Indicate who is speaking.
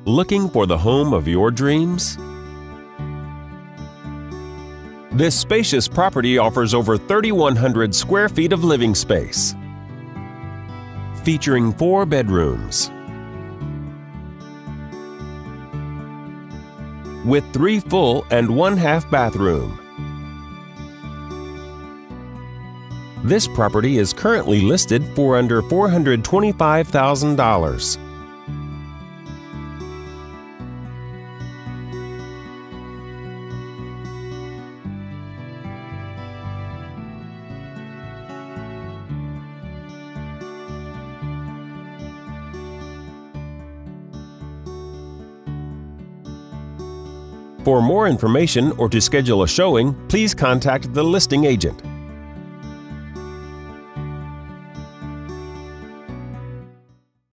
Speaker 1: Looking for the home of your dreams? This spacious property offers over 3,100 square feet of living space, featuring 4 bedrooms with 3 full and 1 half bathroom. This property is currently listed for under $425,000. For more information or to schedule a showing, please contact the listing agent.